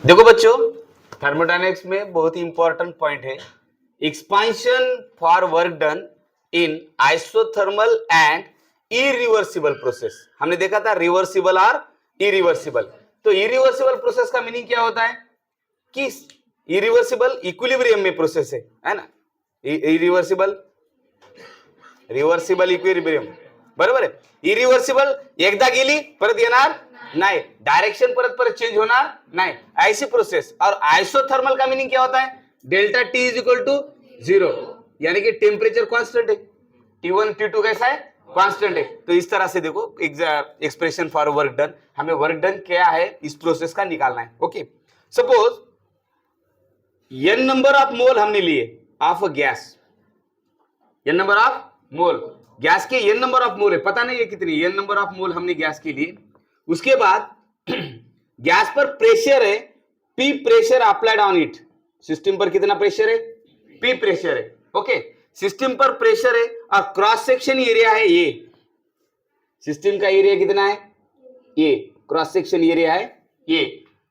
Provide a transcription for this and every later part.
देखो बच्चों, थर्मोडायनेमिक्स में बहुत ही इंपॉर्टेंट पॉइंट है expansion for work done in isothermal and irreversible process. हमने देखा था रिवर्सिबल और इरिवर्सिबल। तो इरिवर्सिबल प्रोसेस का मीनिंग क्या होता है कि इरिवर्सिबल इक्विलिब्रियम में प्रोसेस है ना। इरिवर्सिबल रिव्हर्सिबल इक्विलिब्रियम बरोबर आहे। इरिव्हर्सिबल एकदा गेली परत येणार नाही, डायरेक्शन परत परत चेंज होणार नाही, ऐसी प्रोसेस। और आइसोथर्मल का मीनिंग क्या होता है, delta T is equal to 0, यानी कि टेम्परेचर कांस्टेंट है। T1 T2 कैसा है, कांस्टेंट है। तो इस तरह से देखो एक्सप्रेशन फॉर वर्क डन, हमें वर्क डन क्या है इस प्रोसेस का निकालना है। Okay, suppose n number of मोल हमने लिए of gas, n number of mole gas के n नंबर ऑफ मोल है, पता नहीं है कितनी n नंबर ऑफ मोल हमने गैस के लिए। उसके बाद गैस पर प्रेशर है P pressure applied on it. System पर कितना प्रेशर है, P प्रेशर है। ओके, सिस्टम पर प्रेशर है और क्रॉस सेक्शन एरिया है A। सिस्टम का एरिया कितना है A, क्रॉस सेक्शन एरिया है A।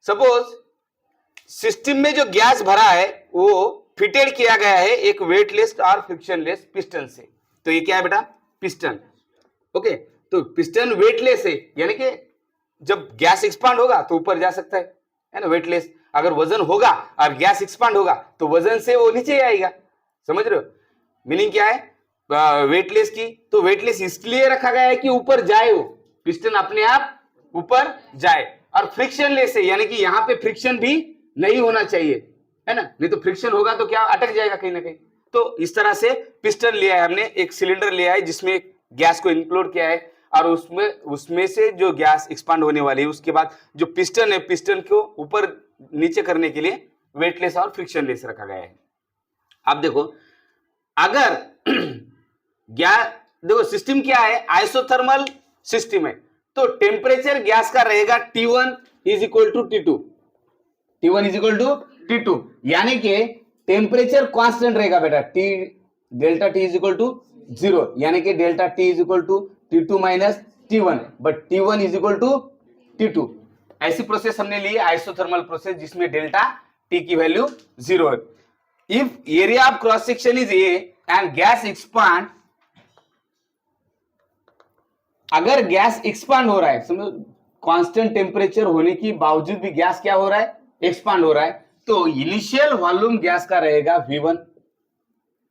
सपोज सिस्टम में जो गैस भरा है वो फिटेड किया गया है एक वेटलेस और फ्रिक्शनलेस पिस्टन से। तो ये क्या है बेटा, पिस्टन। ओके, तो पिस्टन वेटलेस है, यानी कि जब गैस एक्सपांड होगा तो ऊपर जा सकता है ना, वेटलेस। अगर वजन होगा और गैस एक्सपांड होगा तो वजन से वो नीचे आएगा। समझ रहे हो मीनिंग क्या है वेटलेस की। तो वेटलेस इसलिए रखा गया है कि ऊपर जाए, वो पिस्टन अपने आप ऊपर जाए। और फ्रिक्शनलेस है, यानी कि यहां पे फ्रिक्शन भी नहीं होना चाहिए, है ना, नहीं तो फ्रिक्शन होगा तो क्या अटक जाएगा कहीं ना कहीं। तो इस तरह से पिस्टन लिया है हमने, एक सिलेंडर लिया है जिसमें गैस को इंक्लूड किया है और उसमें से जो गैस एक्सपांड होने वाली है, उसके बाद जो पिस्टन है, पिस्टन को ऊपर नीचे करने के लिए वेटलेस और फ्रिक्शनलेस रखा गया है। अब देखो अगर देखो सिस्टम क्या है, आइसोथर्मल सिस्टम है, तो टेम्परेचर गैस का रहेगा T1 is equal to T2, T1 is equal to T2, यानी कि टेम्परेचर कांस्टेंट रहेगा बेटा, delta T is equal to 0, यानी कि delta T is equal to T2 minus T1, but T1 is equal to T2। ऐसी process हमने ली isothermal process जिसमें डेल्टा T की वैल्यू 0 है। If area of cross section is A and gas expand, अगर gas expand हो रहा है, समझो कांस्टेंट टेम्परेचर होने के बावजूद भी गैस क्या हो रहा है, एक्सपांड हो रहा है, तो इनिशियल वॉल्यूम गैस का रहेगा V1।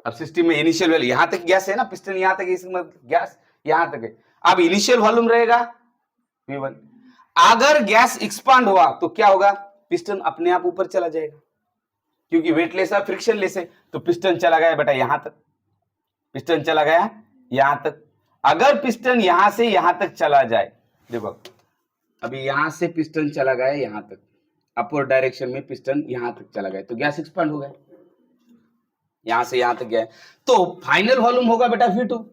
अब सिस्टम में इनिशियल वैल्यू, यहां तक गैस है ना, पिस्टन यहां तक है, गैस यहां तक है, अब इनिशियल वॉल्यूम रहेगा V1। अगर गैस एक्सपांड हुआ तो क्या होगा, पिस्टन अपने आप ऊपर चला जाएगा, क्योंकि वेटलेस है फ्रिक्शनलेस है, तो पिस्टन चला गया बेटा यहां तक, पिस्टन चला गया यहां तक। अगर पिस्टन यहां से यहां तक चला जाए, देखो अभी यहां से पिस्टन चला गया यहां तक, अपवर्ड डायरेक्शन में पिस्टन यहां तक चला गया, तो गैस एक्सपांड हो गया, यहां से यहां तक गया, तो फाइनल वॉल्यूम होगा बेटा V2,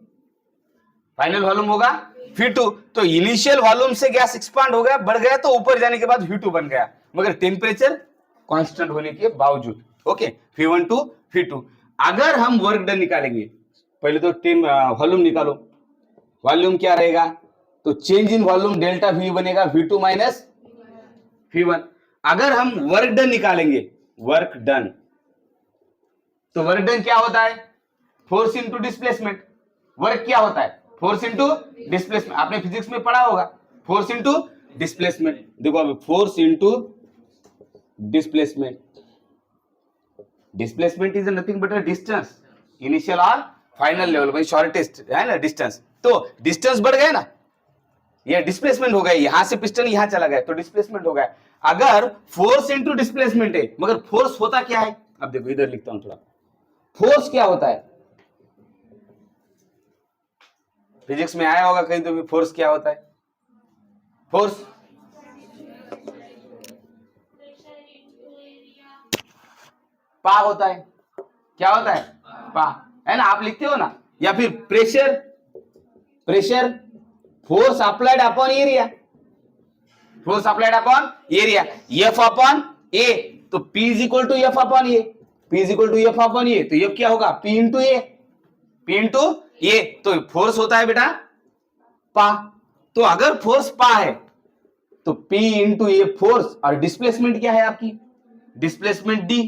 फाइनल वॉल्यूम होगा V2। तो इनिशियल वॉल्यूम से गैस एक्सपांड हो गया, बढ़ गया, तो ऊपर जाने के बाद V2 बन गया, मगर टेम्परेचर कांस्टेंट होने के बावजूद। Okay, V1 to V2। अगर हम वर्क डन निकालेंगे, पहले तो वॉल्यूम निकालो, वॉल्यूम क्या रहेगा, तो change in volume delta V बनेगा V2 माइनस V1। अगर हम वर्क डन निकालेंगे, वर्क डन, तो वर्क डन क्या होता है, फोर्स इंटू डिस्प्लेसमेंट। वर्क क्या होता है, फोर्स इंटू डिस्प्लेसमेंट, आपने फिजिक्स में पढ़ा होगा, फोर्स इंटू डिस्प्लेसमेंट। देखो अभी force into displacement, displacement is nothing but a distance, initial और फाइनल लेवल में शॉर्टेस्ट है ना डिस्टेंस, तो डिस्टेंस बढ़ गया ना, ये डिस्प्लेसमेंट हो गया, यहां से पिस्टन यहां चला गया तो डिस्प्लेसमेंट हो गया। अगर फोर्स इंटू डिस्प्लेसमेंट है, मगर फोर्स होता क्या है, अब देखो इधर लिखता हूं थोड़ा, फोर्स क्या होता है, फिजिक्स में आया होगा कहीं तो भी, फोर्स क्या होता है, फोर्स पा होता है, क्या होता है, पा, है ना, आप लिखते हो ना, या फिर pressure, pressure force applied upon area, force applied upon area, F upon A, तो P is equal to F upon A, P is equal to F upon A, तो F क्या होगा, P into A, P into A, तो force होता है बेटा पा। तो अगर फोर्स पा है तो P इंटू ए फोर्स और डिस्प्लेसमेंट क्या है आपकी, displacement D,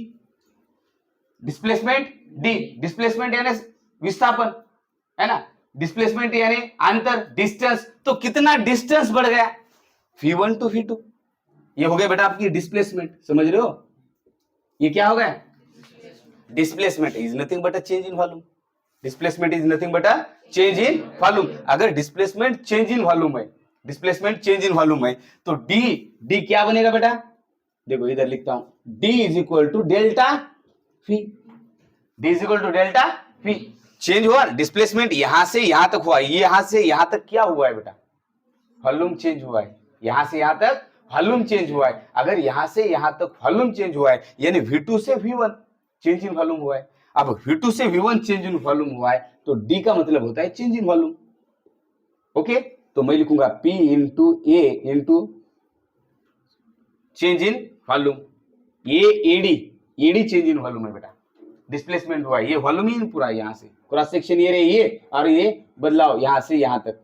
displacement D, displacement यानी विस्थापन है ना, डिस्प्लेसमेंट यानी अंतर, डिस्टेंस। तो कितना डिस्टेंस बढ़ गया V1 टू V2, ये हो गया बेटा आपकी डिस्प्लेसमेंट। समझ रहे हो, ये क्या हो गया, displacement is nothing but a change in volume, displacement is nothing but a change in volume. अगर डिस्प्लेसमेंट चेंज इन वॉल्यूम है, डिस्प्लेसमेंट चेंज इन वॉल्यूम है, तो डी क्या बनेगा बेटा, देखो इधर लिखता हूं, D is equal to delta V, D is equal to delta V। Change हुआ डिस्प्लेसमेंट, यहां से यहां तक हुआ, ये यहां से यहां तक क्या हुआ है बेटा, वॉल्यूम चेंज हुआ है, यहां से यहां तक वॉल्यूम चेंज हुआ है। अगर यहां से यहां तक वॉल्यूम चेंज हुआ है, यानी V2 से V1 चेंज इन वॉल्यूम हुआ है। अब V2 से V1 चेंज इन वॉल्यूम हुआ है, तो D का मतलब होता है चेंज इन वॉल्यूम। ओके, तो मैं लिखूंगा P into A into change in volume, ये एडी चेंज इन वॉल्यूम है बेटा, डिस्प्लेसमेंट हुआ है, ये वॉल्यूम ही पूरा, यहां से क्रॉस सेक्शन ये रहे ये, और ये बदलाव यहां से यहां तक,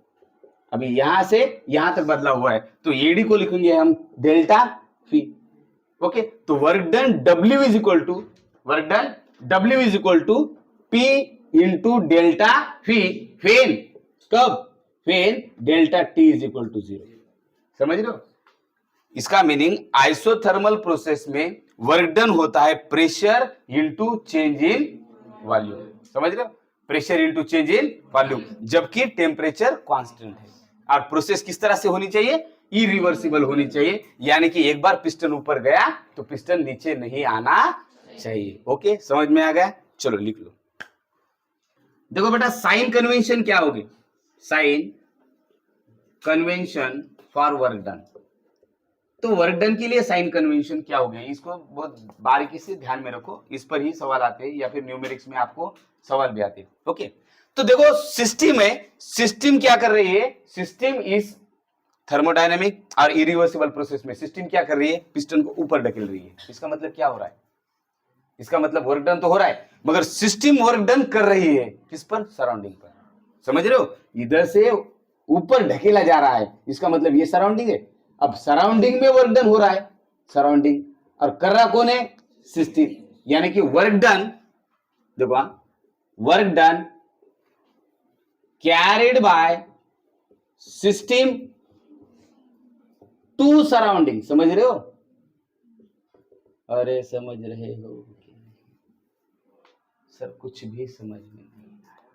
अभी यहां से यहां तक बदलाव हुआ है, तो एडी को लिखेंगे हम डेल्टा V। ओके, तो work done W is equal to, work done W is equal to P into delta V, फेन कब, फेन delta T is equal to 0। समझ रहे हो, इसका मीनिंग आइसोथर्मल प्रोसेस में वर्क डन होता है pressure into change in volume. समझ रहे हो, pressure into change in volume, जबकि टेम्परेचर कांस्टेंट है। और प्रोसेस किस तरह से होनी चाहिए, इरिवर्सिबल होनी चाहिए, यानी कि एक बार पिस्टन ऊपर गया तो पिस्टन नीचे नहीं आना चाहिए। ओके, समझ में आ गया, चलो लिख लो। देखो बेटा, साइन कन्वेंशन क्या होगी, sign convention for work done. तो वर्क डन के लिए साइन कन्वेंशन क्या हो गया, इसको बहुत बारीकी से ध्यान में रखो, इस पर ही सवाल आते हैं, या फिर न्यूमेरिक्स में आपको सवाल भी आते हैं। ओके, तो देखो सिस्टम है, सिस्टम क्या कर रही है, सिस्टम इज थर्मोडायनेमिक और इरिवर्सिबल प्रोसेस में सिस्टम क्या कर रही है, पिस्टन को ऊपर ढकेल रही है। इसका मतलब क्या हो रहा है, इसका मतलब वर्क डन तो हो रहा है, मगर सिस्टम वर्क डन कर रही है किस पर, सराउंडिंग पर। समझ रहे हो, इधर से ऊपर ढकेला जा रहा है, इसका मतलब ये सराउंडिंग है। अब सराउंडिंग में वर्क डन हो रहा है, सराउंडिंग, और कर रहा कौन है, सिस्टम, यानी कि वर्क डन, देखो work done carried by system to surrounding. समझ रहे हो, अरे समझ रहे हो सर, कुछ भी समझ में नहीं आया।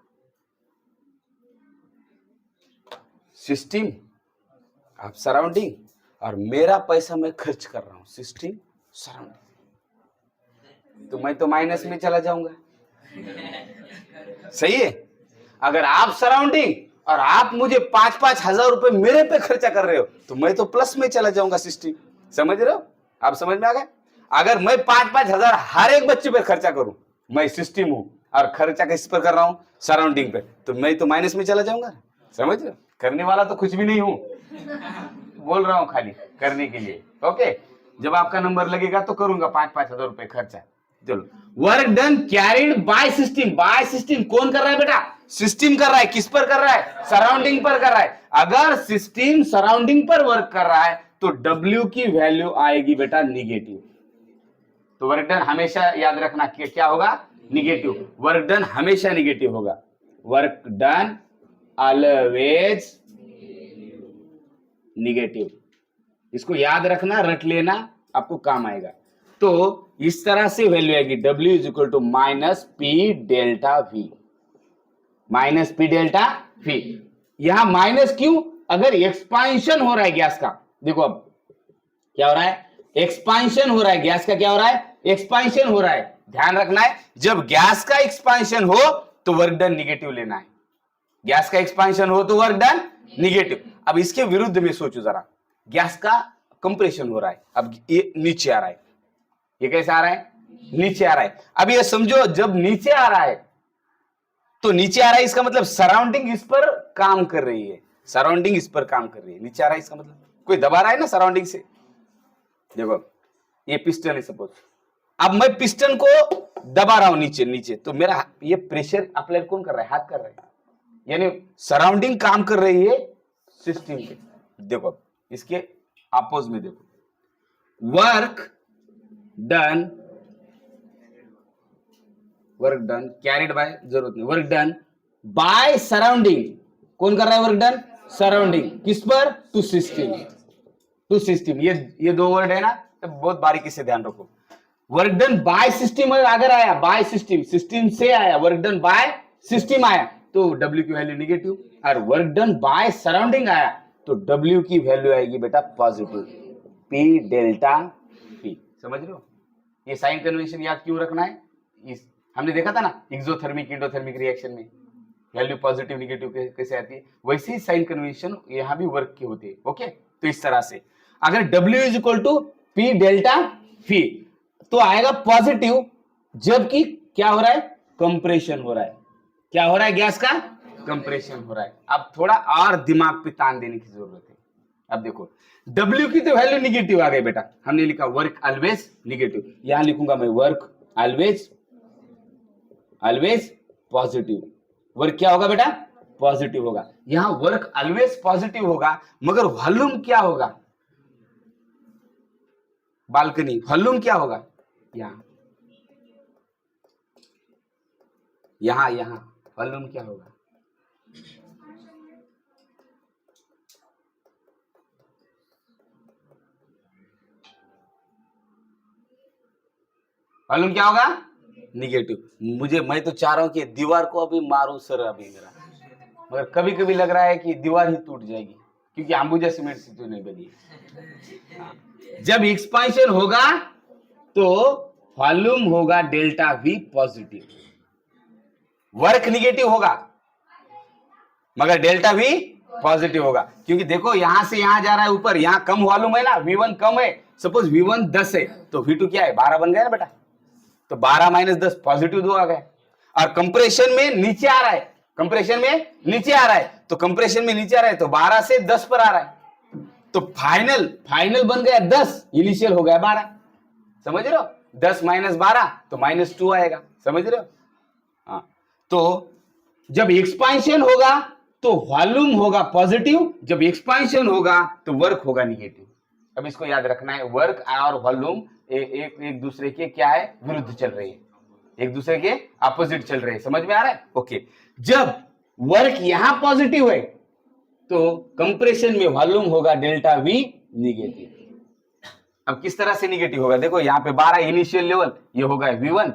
सिस्टम आप सराउंडिंग, और मेरा पैसा मैं खर्च कर रहा हूं, सिस्टम सराउंडिंग, तो मैं तो माइनस में चला जाऊंगा। सही है, अगर आप सराउंडिंग और आप मुझे 5-5 हजार रुपए मेरे पे खर्चा कर रहे हो, तो मैं तो प्लस में चला जाऊंगा सिस्टम। समझ रहे हो, आप समझ में आ गए। अगर मैं 5-5 हजार हर एक बच्चे पे खर्चा करूं, मैं सिस्टम हूं, और खर्चा किस पर कर रहा हूं, सराउंडिंग पे, तो मैं तो माइनस में चला जाऊंगा। समझ रहे हो, करने वाला तो कुछ भी नहीं हूं, बोल रहा हूं खाली करने के लिए। ओके, जब आपका नंबर लगेगा तो करूंगा 5-5 हजार रुपए खर्चा। चलो, work done carried by system, by system कौन कर रहा है बेटा, सिस्टम कर रहा है, किस पर कर रहा है, सराउंडिंग पर कर रहा है। अगर सिस्टम सराउंडिंग पर वर्क कर रहा है, तो W की वैल्यू आएगी बेटा निगेटिव। तो वर्क डन हमेशा याद रखना कि क्या होगा, निगेटिव, वर्क डन हमेशा निगेटिव होगा, वर्क डन ऑलवेज निगेटिव। इसको याद रखना, रट लेना, आपको काम आएगा। तो इस तरह से वैल्यू आएगी W is equal to minus P delta V, minus P delta V। यहां माइनस क्यों, अगर एक्सपांशन हो रहा है गैस का, देखो अब क्या हो रहा है, एक्सपांशन हो रहा है गैस का, क्या हो रहा है, एक्सपांशन हो रहा है। ध्यान रखना है, जब गैस का एक्सपांशन हो तो वर्क डन निगेटिव लेना है, गैस का एक्सपांशन हो तो वर्क डन निगेटिव। अब इसके विरुद्ध में सोचो जरा, गैस का कंप्रेशन हो रहा है, अब ये नीचे आ रहा है, ये कैसे आ रहा है, नीचे आ रहा है। अब ये समझो, जब नीचे आ रहा है तो नीचे आ रहा है, इसका मतलब सराउंडिंग इस पर काम कर रही है, सराउंडिंग इस पर काम कर रही है, नीचे आ रहा है, इसका मतलब कोई दबा रहा है ना सराउंडिंग से। देखो ये पिस्टन है सपोज, अब मैं पिस्टन को दबा रहा हूं नीचे नीचे, तो मेरा ये प्रेशर अप्लाई कौन कर रहा है, हाथ कर रहा है, यानी सराउंडिंग काम कर रही है सिस्टम पे। देखो इसके अपोज में देखो, वर्क डन कैरिड बाय, जरूरत नहीं, वर्क डन बाय सराउंडिंग, कौन कर रहा है वर्क डन? सराउंडिंग, किस पर? टू सिस्टम, टू सिस्टम, ये दो वर्ड है ना, तो बहुत बारीकी से ध्यान रखो। वर्क डन बाय सिस्टम अगर आया, बाय सिस्टम, सिस्टम से आया, वर्क डन बाय सिस्टम आया तो W की वैल्यू निगेटिव, और वर्क डन बाय सराउंडिंग आया तो W की वैल्यू आएगी बेटा पॉजिटिव, P डेल्टा P। समझ रहे हो? ये साइन कन्वेंशन याद क्यों रखना है? हमने देखा था ना एक्सोथर्मिक इंडोथर्मिक रिएक्शन में वैल्यू पॉजिटिव निगेटिव कैसे आती है, वैसे ही साइन कन्वेंशन यहाँ भी वर्क की होती है। ओके, तो इस तरह से अगर W is equal to P delta P तो आएगा पॉजिटिव, जबकि क्या हो रहा है? कंप्रेशन हो रहा है। क्या हो रहा है? गैस का कंप्रेशन हो रहा है। अब थोड़ा और दिमाग पे तान देने की जरूरत है। अब देखो W की तो वैल्यू निगेटिव आ गई बेटा, हमने लिखा वर्क ऑलवेज निगेटिव, यहां लिखूंगा मैं वर्क ऑलवेज पॉजिटिव। वर्क क्या होगा बेटा? पॉजिटिव होगा। यहां वर्क ऑलवेज पॉजिटिव होगा, मगर वॉल्यूम क्या होगा? बालकनी वॉल्यूम क्या होगा? यहां वॉल्यूम क्या होगा? वॉल्यूम क्या होगा? निगेटिव। मैं तो चाह रहा हूं कि दीवार को अभी मारूं सर अभी मेरा, मगर कभी कभी लग रहा है कि दीवार ही टूट जाएगी, क्योंकि अंबुजा सीमेंट से तो नहीं बनी है। जब एक्सपांशन होगा तो वॉल्यूम होगा delta V positive, work negative होगा मगर डेल्टा V पॉजिटिव होगा, क्योंकि देखो यहां से यहां जा रहा है ऊपर, यहां कम वॉल्यूम है ना, V1 कम है, सपोज V1 10 है तो V2 क्या है? 12 बन गया ना बेटा, तो 12 माइनस 10 पॉजिटिव 2 आ गए। और कंप्रेशन में नीचे आ रहा है, कंप्रेशन में नीचे आ रहा है, तो कंप्रेशन में नीचे आ रहा है तो 12 से 10 पर आ रहा है, तो फाइनल बन गया 10, इनिशियल हो गया 12। समझ रहे हो? 10 माइनस 12 तो -2 आएगा। समझ रहे हो? हाँ, तो जब एक्सपांशन होगा तो वॉल्यूम होगा पॉजिटिव, जब एक्सपांशन होगा तो वर्क होगा निगेटिव। अब इसको याद रखना है, वर्क और वॉल्यूम एक दूसरे के क्या है? विरुद्ध चल रही है, एक दूसरे के अपोजिट चल रहे हैं। समझ में आ रहा है? ओके, जब वर्क यहां पॉजिटिव है तो कंप्रेशन में वॉल्यूम होगा डेल्टा V निगेटिव। अब किस तरह से निगेटिव होगा? देखो यहाँ पे 12 इनिशियल लेवल, ये हो गया V1,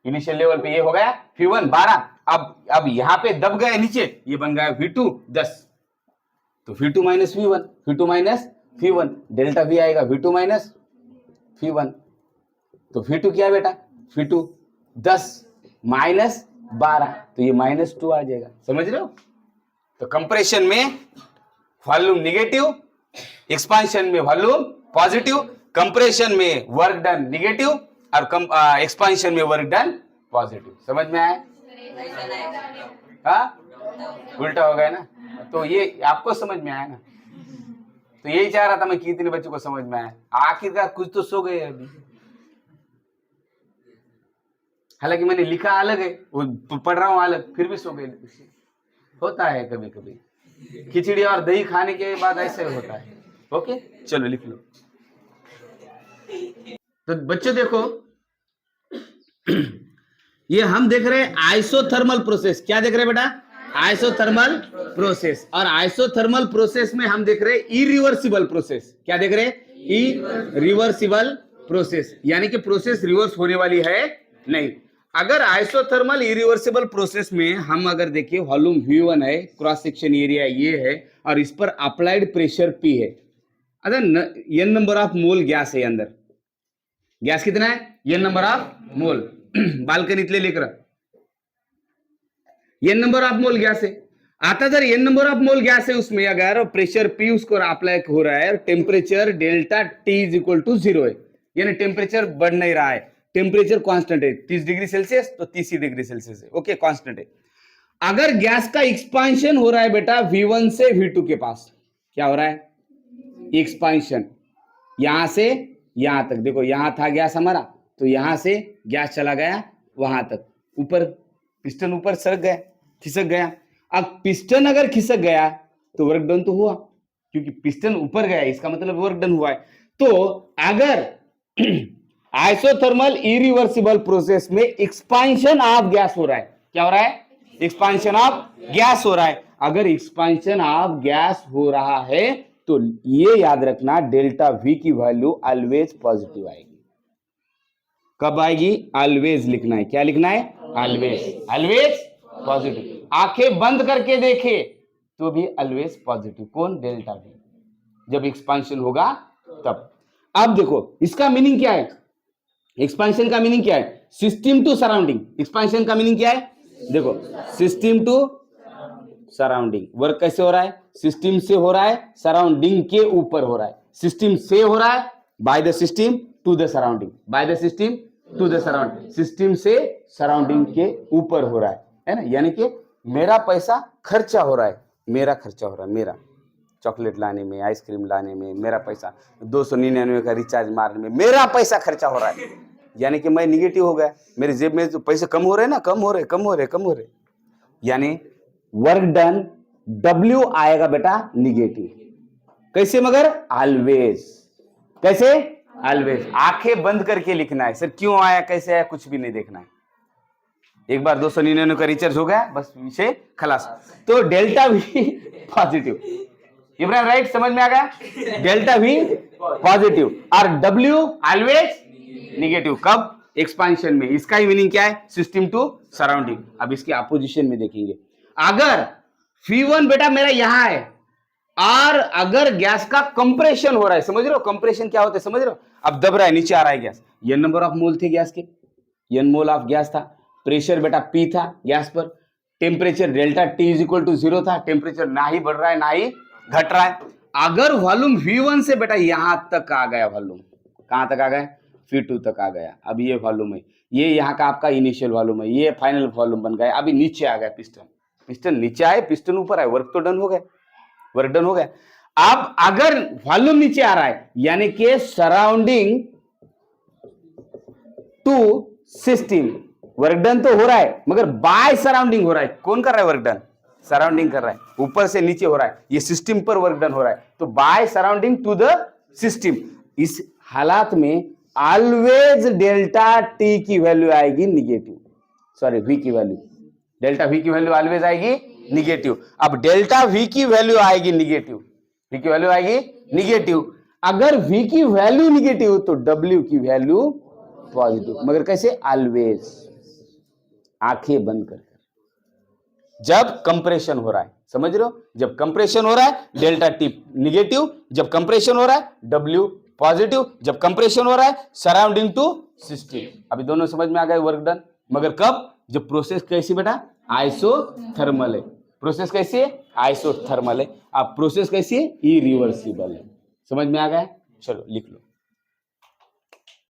इनिशियल लेवल पे ये हो गया V1 12, अब यहाँ पे दब गया नीचे, ये बन गया V2 10, तो V2 minus V1, V2 minus V1, delta V आएगा V2 माइनस V1, तो V2 क्या है बेटा? V2 10 माइनस 12, तो ये -2 आ जाएगा। समझ रहे हो? तो कंप्रेशन में वॉल्यूम निगेटिव, एक्सपांशन में वॉल्यूम पॉजिटिव, कंप्रेशन में वर्क डन निगेटिव और एक्सपांशन में वर्क डन पॉजिटिव। समझ में आया? हाँ, उल्टा हो गया ना, तो ये आपको समझ में आया ना, तो यही चाह रहा था मैं कि इतने बच्चों को समझ में आया। आखिरकार कुछ तो सो गए अभी, हालांकि मैंने लिखा अलग है, वो पढ़ रहा हूं अलग, फिर भी सो गए। होता है कभी कभी, खिचड़ी और दही खाने के बाद ऐसे होता है। ओके, चलो लिख लो। तो बच्चों देखो ये हम देख रहे हैं आइसोथर्मल प्रोसेस। क्या देख रहे हैं बेटा? Isothermal process. और आइसोथर्मल प्रोसेस में हम देख रहे हैं इरिवर्सिबल प्रोसेस। क्या देख रहे हैं? इरिवर्सिबल प्रोसेस, यानी कि प्रोसेस रिवर्स होने वाली है नहीं। अगर आइसोथर्मल इरिवर्सिबल प्रोसेस में हम अगर देखिए वॉल्यूम V1 है, क्रॉस सेक्शन एरिया ये है, और इस पर अप्लाइड प्रेशर P है, अगर n number of mole gas है अंदर, गैस कितना है? n नंबर ऑफ मोल, बालकनीतले लेकर n number of mole gas है। आता जर n number of mole gas है उसमें अगर प्रेशर P उसको अप्लाई हो रहा है, temperature delta T is equal to 0 है, यानी टेम्परेचर बढ़ नहीं रहा है, टेम्परेचर कांस्टेंट है। 30 डिग्री सेल्सियस तो 30 डिग्री सेल्सियस है, ओके, कांस्टेंट है। अगर गैस का एक्सपांशन हो रहा है बेटा V1 से V2 के पास, क्या हो रहा है? एक्सपांशन, यहां से यहां तक, देखो यहां था गैस हमारा, तो यहां से गैस चला गया वहां तक, ऊपर पिस्टन ऊपर सरक गया, खिसक गया। अब पिस्टन अगर खिसक गया तो वर्क डन तो हुआ, क्योंकि पिस्टन ऊपर गया है, इसका मतलब वर्क डन हुआ है। तो अगर आइसोथर्मल इरिवर्सिबल प्रोसेस में एक्सपांशन ऑफ गैस हो रहा है, क्या हो रहा है? एक्सपांशन ऑफ गैस हो रहा है। अगर एक्सपांशन ऑफ गैस हो रहा है तो ये याद रखना, डेल्टा वी की वैल्यू ऑलवेज पॉजिटिव आएगी। कब आएगी? ऑलवेज लिखना है। क्या लिखना है? Always, always positive. आंखें बंद करके देखे तो भी ऑलवेज पॉजिटिव। कौन? Delta we. जब एक्सपांशन होगा तब। अब देखो इसका मीनिंग क्या है, एक्सपांशन का मीनिंग क्या है? System to surrounding. एक्सपांशन का मीनिंग क्या है? देखो, सिस्टम टू सराउंडिंग। वर्क कैसे हो रहा है? सिस्टम से हो रहा है, सराउंडिंग के ऊपर हो रहा है। सिस्टम से हो रहा है, by the system to the surrounding, by the system to the surrounding. System से सराउंडिंग के ऊपर हो रहा है ना। यानी कि मेरा पैसा खर्चा हो रहा है, मेरा खर्चा हो रहा है, मेरा चॉकलेट लाने में, आइसक्रीम लाने में मेरा पैसा, 299 का रिचार्ज मारने में मेरा पैसा खर्चा हो रहा है। यानी कि मैं निगेटिव हो गया, मेरे जेब में तो पैसे कम हो रहे हैं ना, कम हो रहे। यानी वर्क डन W आएगा बेटा निगेटिव। कैसे? मगर ऑलवेज। कैसे? ऑलवेज। आंखें बंद करके लिखना है। सर क्यों आया, कैसे आया, कुछ भी नहीं देखना है। एक बार 299 का रिचार्ज हो गया, बस विषय खलास। तो delta V positive. Ibrahim right, समझ में आ गया? डेल्टा वी पॉजिटिव और W ऑलवेज निगेटिव। कब? एक्सपांशन में। इसका ही मीनिंग क्या है? System to surrounding. अब इसके अपोजिशन में देखेंगे। अगर V1 बेटा मेरा यहां है और अगर गैस का कंप्रेशन हो रहा है, समझ रहे हो कंप्रेशन क्या होता है? समझ रहे हो? अब दब रहा है, नीचे आ रहा है gas. n number of mole थे गैस के, n मोल ऑफ गैस था। प्रेशर बेटा P था गैस पर। Temperature delta T is equal to 0 था। टेम्परेचर ना ही बढ़ रहा है ना ही घट रहा है। अगर वॉल्यूम V1 से बेटा यहां तक आ गया, वॉल्यूम कहां तक आ गया? V2 तक आ गया। अब ये वॉल्यूम है, ये यहाँ का आपका इनिशियल वॉल्यूम है, ये फाइनल वॉल्यूम बन गया। अभी नीचे आ गया पिस्टन, पिस्टन नीचे आए, पिस्टन ऊपर आए, वर्क तो डन हो गया, वर्क डन हो गया। अब अगर वॉल्यूम नीचे आ रहा है यानी कि surrounding to system, work done तो हो रहा है मगर बाय सराउंडिंग हो रहा है। कौन कर रहा है वर्क डन? सराउंडिंग कर रहा है, ऊपर से नीचे हो रहा है, ये सिस्टम पर वर्क डन हो रहा है। तो by surrounding to the system. इस हालात में ऑलवेज डेल्टा टी की वैल्यू आएगी निगेटिव, सॉरी वी की वैल्यू, डेल्टा वी की वैल्यू ऑलवेज आएगी निगेटिव। अब डेल्टा वी की वैल्यू आएगी निगेटिव, वी की वैल्यू आएगी निगेटिव। अगर वी की वैल्यू निगेटिव तो डब्ल्यू की वैल्यू पॉजिटिव। मगर कैसे? ऑलवेज, आंखें बंद कर, जब कंप्रेशन हो रहा है, समझ रहे हो? जब कंप्रेशन हो रहा है डेल्टा टी निगेटिव, जब कंप्रेशन हो रहा है डब्ल्यू पॉजिटिव, जब कंप्रेशन हो रहा है सराउंडिंग टू सिस्टम। अभी दोनों समझ में आ गए, वर्क डन। मगर कब? जब प्रोसेस कैसी बेटा? आइसोथर्मल है। प्रोसेस कैसी है? आइसोथर्मल है। अब प्रोसेस कैसी है? इरिवर्सिबल है। समझ में आ गया? चलो लिख लो।